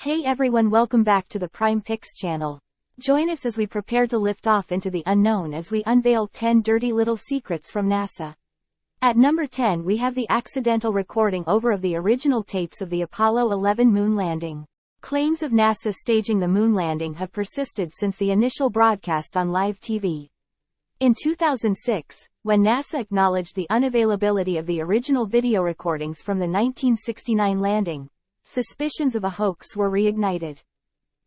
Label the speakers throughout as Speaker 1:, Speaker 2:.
Speaker 1: Hey everyone, welcome back to the Prime Picks channel. Join us as we prepare to lift off into the unknown as we unveil 10 dirty little secrets from NASA. At number 10 we have the accidental recording over of the original tapes of the Apollo 11 moon landing. Claims of NASA staging the moon landing have persisted since the initial broadcast on live TV. In 2006, when NASA acknowledged the unavailability of the original video recordings from the 1969 landing, suspicions of a hoax were reignited.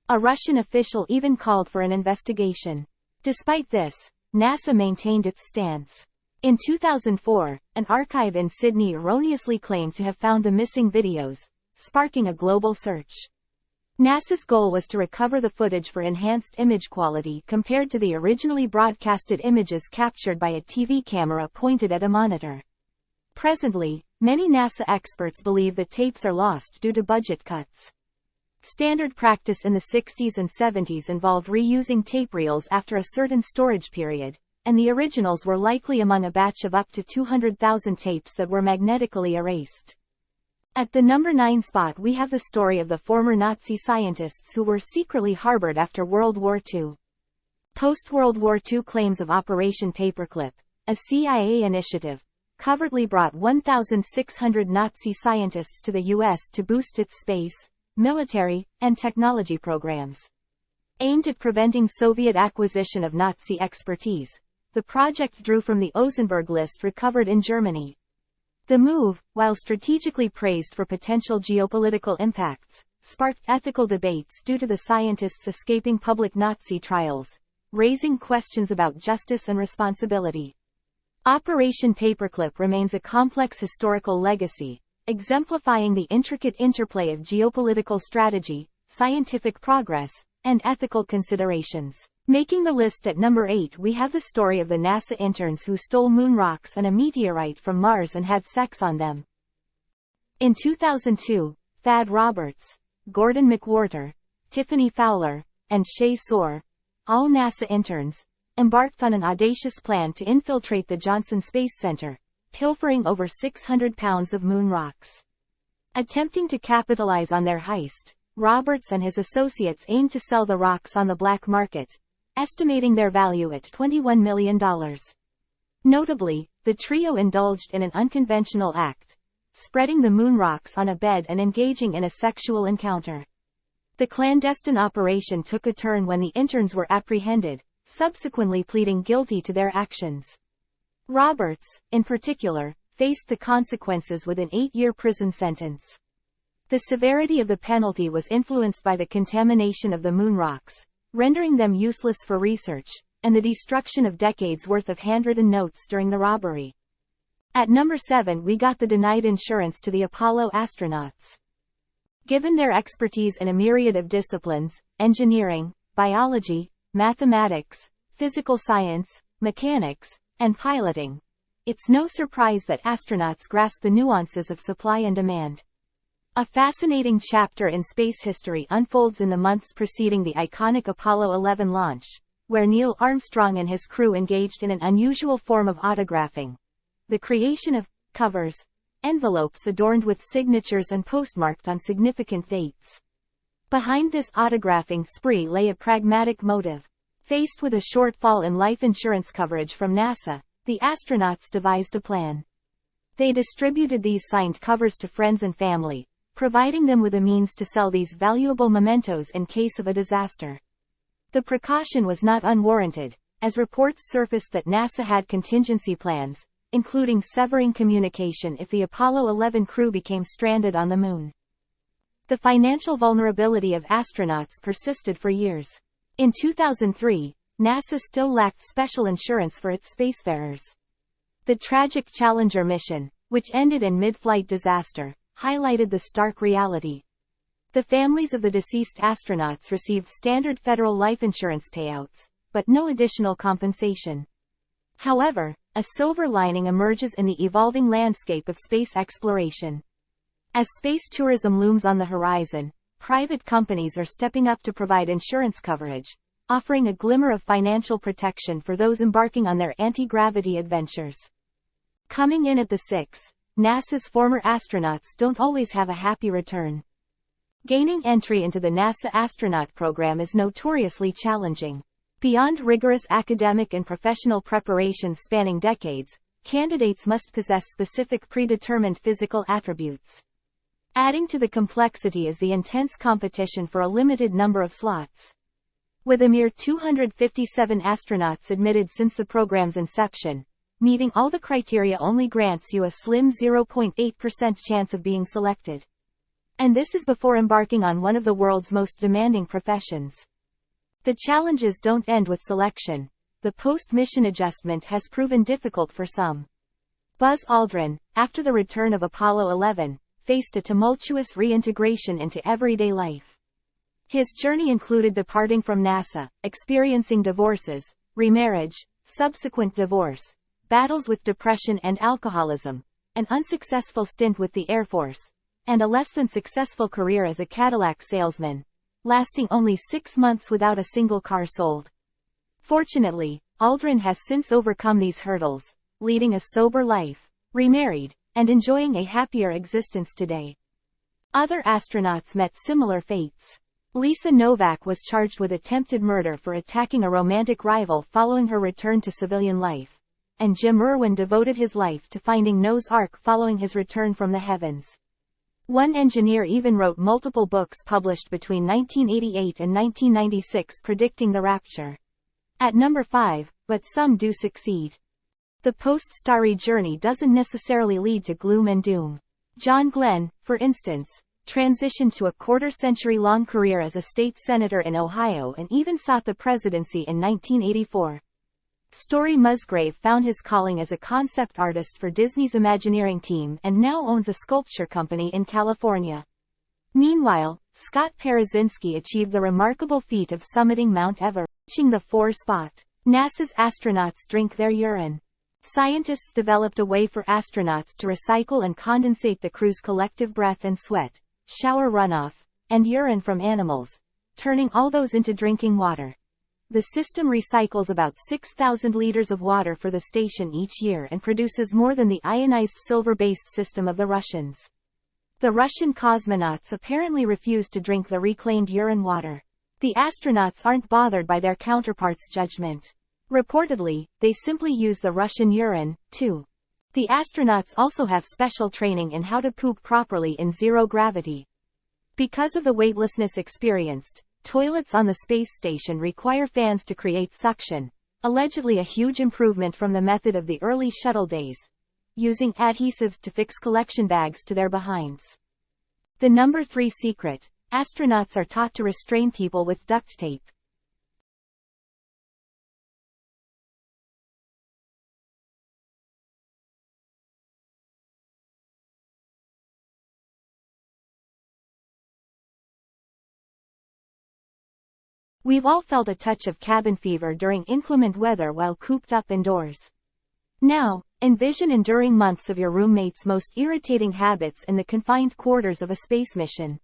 Speaker 1: A Russian official even called for an investigation. Despite this, NASA maintained its stance. In 2004, an archive in Sydney erroneously claimed to have found the missing videos, sparking a global search. NASA's goal was to recover the footage for enhanced image quality compared to the originally broadcasted images captured by a TV camera pointed at a monitor. Presently, many NASA experts believe that tapes are lost due to budget cuts. Standard practice in the 60s and 70s involved reusing tape reels after a certain storage period, and the originals were likely among a batch of up to 200,000 tapes that were magnetically erased. At the number 9 spot we have the story of the former Nazi scientists who were secretly harbored after World War II. Post-World War II claims of Operation Paperclip, a CIA initiative, covertly brought 1,600 Nazi scientists to the U.S. to boost its space, military, and technology programs. Aimed at preventing Soviet acquisition of Nazi expertise, the project drew from the Ozenberg list recovered in Germany. The move, while strategically praised for potential geopolitical impacts, sparked ethical debates due to the scientists escaping public Nazi trials, raising questions about justice and responsibility. Operation Paperclip remains a complex historical legacy, exemplifying the intricate interplay of geopolitical strategy, scientific progress, and ethical considerations. Making the list at number 8 we have the story of the NASA interns who stole moon rocks and a meteorite from Mars and had sex on them. In 2002, Thad Roberts, Gordon McWhorter, Tiffany Fowler, and Shay Soar, all NASA interns, embarked on an audacious plan to infiltrate the Johnson Space Center, pilfering over 600 pounds of moon rocks. Attempting to capitalize on their heist, Roberts and his associates aimed to sell the rocks on the black market, estimating their value at $21 million. Notably, the trio indulged in an unconventional act, spreading the moon rocks on a bed and engaging in a sexual encounter. The clandestine operation took a turn when the interns were apprehended, subsequently pleading guilty to their actions. Roberts, in particular, faced the consequences with an 8-year prison sentence. The severity of the penalty was influenced by the contamination of the moon rocks, rendering them useless for research, and the destruction of decades' worth of handwritten notes during the robbery. At number 7 we got the denied insurance to the Apollo astronauts. Given their expertise in a myriad of disciplines, engineering, biology, mathematics, physical science, mechanics, and piloting, it's no surprise that astronauts grasp the nuances of supply and demand. A fascinating chapter in space history unfolds in the months preceding the iconic Apollo 11 launch, where Neil Armstrong and his crew engaged in an unusual form of autographing: the creation of covers, envelopes adorned with signatures and postmarked on significant dates. Behind this autographing spree lay a pragmatic motive. Faced with a shortfall in life insurance coverage from NASA, the astronauts devised a plan. They distributed these signed covers to friends and family, providing them with a means to sell these valuable mementos in case of a disaster. The precaution was not unwarranted, as reports surfaced that NASA had contingency plans, including severing communication if the Apollo 11 crew became stranded on the moon. The financial vulnerability of astronauts persisted for years. In 2003, NASA still lacked special insurance for its spacefarers. The tragic Challenger mission, which ended in mid-flight disaster, highlighted the stark reality. The families of the deceased astronauts received standard federal life insurance payouts, but no additional compensation. However, a silver lining emerges in the evolving landscape of space exploration. As space tourism looms on the horizon, private companies are stepping up to provide insurance coverage, offering a glimmer of financial protection for those embarking on their anti-gravity adventures. Coming in at the 6, NASA's former astronauts don't always have a happy return. Gaining entry into the NASA astronaut program is notoriously challenging. Beyond rigorous academic and professional preparations spanning decades, candidates must possess specific predetermined physical attributes. Adding to the complexity is the intense competition for a limited number of slots. With a mere 257 astronauts admitted since the program's inception, meeting all the criteria only grants you a slim 0.8% chance of being selected. And this is before embarking on one of the world's most demanding professions. The challenges don't end with selection. The post-mission adjustment has proven difficult for some. Buzz Aldrin, after the return of Apollo 11, faced a tumultuous reintegration into everyday life. His journey included departing from NASA, experiencing divorces, remarriage, subsequent divorce, battles with depression and alcoholism, an unsuccessful stint with the Air Force, and a less than successful career as a Cadillac salesman, lasting only 6 months without a single car sold. Fortunately, Aldrin has since overcome these hurdles, leading a sober life, remarried, and enjoying a happier existence today. Other astronauts met similar fates. Lisa Novak was charged with attempted murder for attacking a romantic rival following her return to civilian life, and Jim Irwin devoted his life to finding Noah's Ark following his return from the heavens. One engineer even wrote multiple books published between 1988 and 1996 predicting the rapture. At number 5, but some do succeed. The post-starry journey doesn't necessarily lead to gloom and doom. John Glenn, for instance, transitioned to a quarter-century-long career as a state senator in Ohio and even sought the presidency in 1984. Story Musgrave found his calling as a concept artist for Disney's Imagineering team and now owns a sculpture company in California. Meanwhile, Scott Parazynski achieved the remarkable feat of summiting Mount Everest, reaching the 4 spot. NASA's astronauts drink their urine. Scientists developed a way for astronauts to recycle and condensate the crew's collective breath and sweat, shower runoff, and urine from animals, turning all those into drinking water. The system recycles about 6,000 liters of water for the station each year and produces more than the ionized silver-based system of the Russians. The Russian cosmonauts apparently refuse to drink the reclaimed urine water. The astronauts aren't bothered by their counterparts' judgment. Reportedly, they simply use the Russian urine, too. The astronauts also have special training in how to poop properly in zero gravity. Because of the weightlessness experienced, toilets on the space station require fans to create suction, allegedly a huge improvement from the method of the early shuttle days, using adhesives to fix collection bags to their behinds. The number 3 secret: astronauts are taught to restrain people with duct tape. We've all felt a touch of cabin fever during inclement weather while cooped up indoors. Now, envision enduring months of your roommate's most irritating habits in the confined quarters of a space mission.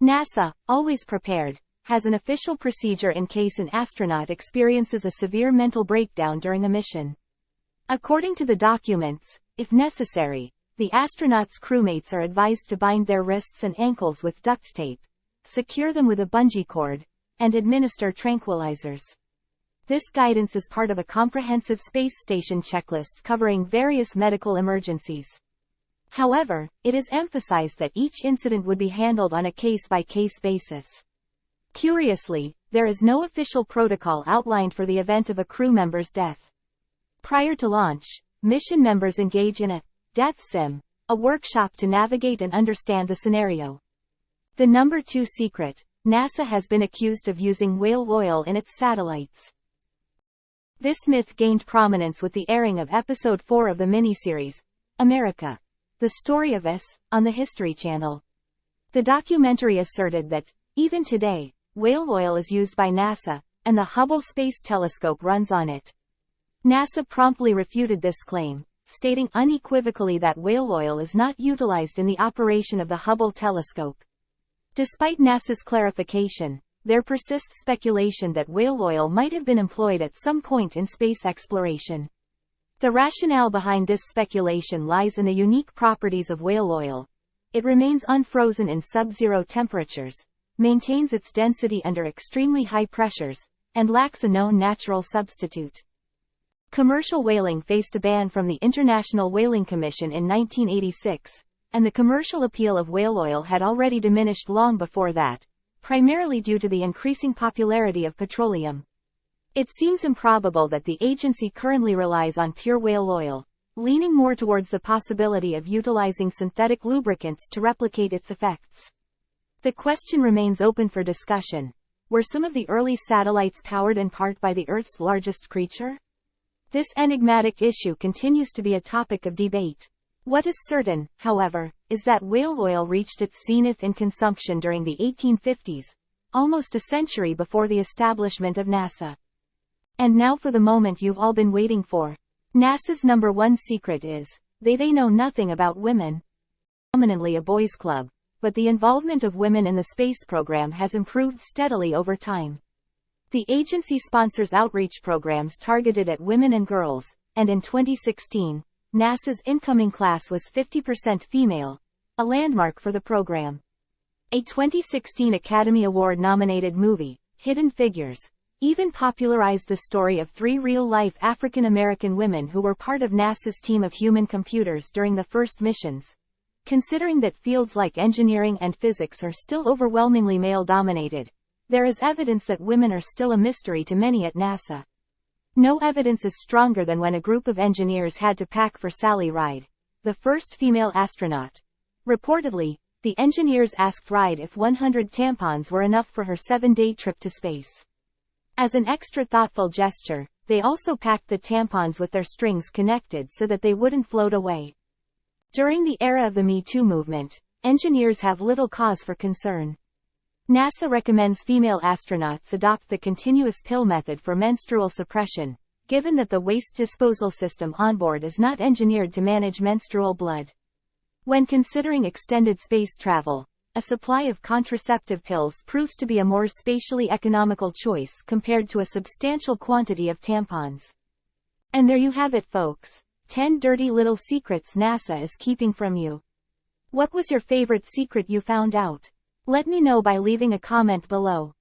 Speaker 1: NASA, always prepared, has an official procedure in case an astronaut experiences a severe mental breakdown during a mission. According to the documents, if necessary, the astronauts' crewmates are advised to bind their wrists and ankles with duct tape, secure them with a bungee cord, and administer tranquilizers. This guidance is part of a comprehensive space station checklist covering various medical emergencies. However, it is emphasized that each incident would be handled on a case-by-case basis. Curiously, there is no official protocol outlined for the event of a crew member's death. Prior to launch, mission members engage in a death sim, a workshop to navigate and understand the scenario. The number 2 secret: NASA has been accused of using whale oil in its satellites. This myth gained prominence with the airing of Episode 4 of the miniseries, America: The Story of Us, on the History Channel. The documentary asserted that, even today, whale oil is used by NASA, and the Hubble Space Telescope runs on it. NASA promptly refuted this claim, stating unequivocally that whale oil is not utilized in the operation of the Hubble telescope. Despite NASA's clarification, there persists speculation that whale oil might have been employed at some point in space exploration. The rationale behind this speculation lies in the unique properties of whale oil. It remains unfrozen in sub-zero temperatures, maintains its density under extremely high pressures, and lacks a known natural substitute. Commercial whaling faced a ban from the International Whaling Commission in 1986, and the commercial appeal of whale oil had already diminished long before that, primarily due to the increasing popularity of petroleum. It seems improbable that the agency currently relies on pure whale oil, leaning more towards the possibility of utilizing synthetic lubricants to replicate its effects. The question remains open for discussion. Were some of the early satellites powered in part by the Earth's largest creature? This enigmatic issue continues to be a topic of debate. What is certain, however, is that whale oil reached its zenith in consumption during the 1850s, almost a century before the establishment of NASA. And now for the moment you've all been waiting for. NASA's number one secret is, they know nothing about women. Prominently a boys' club, but the involvement of women in the space program has improved steadily over time. The agency sponsors outreach programs targeted at women and girls, and in 2016, NASA's incoming class was 50% female, a landmark for the program. A 2016 Academy Award-nominated movie, Hidden Figures, even popularized the story of 3 real-life African-American women who were part of NASA's team of human computers during the first missions. Considering that fields like engineering and physics are still overwhelmingly male-dominated, there is evidence that women are still a mystery to many at NASA. No evidence is stronger than when a group of engineers had to pack for Sally Ride, the first female astronaut. Reportedly, the engineers asked Ride if 100 tampons were enough for her 7-day trip to space. As an extra thoughtful gesture, they also packed the tampons with their strings connected so that they wouldn't float away. During the era of the Me Too movement, engineers have little cause for concern. NASA recommends female astronauts adopt the continuous pill method for menstrual suppression, given that the waste disposal system onboard is not engineered to manage menstrual blood. When considering extended space travel, a supply of contraceptive pills proves to be a more spatially economical choice compared to a substantial quantity of tampons. And there you have it, folks. 10 dirty little secrets NASA is keeping from you. What was your favorite secret you found out? Let me know by leaving a comment below.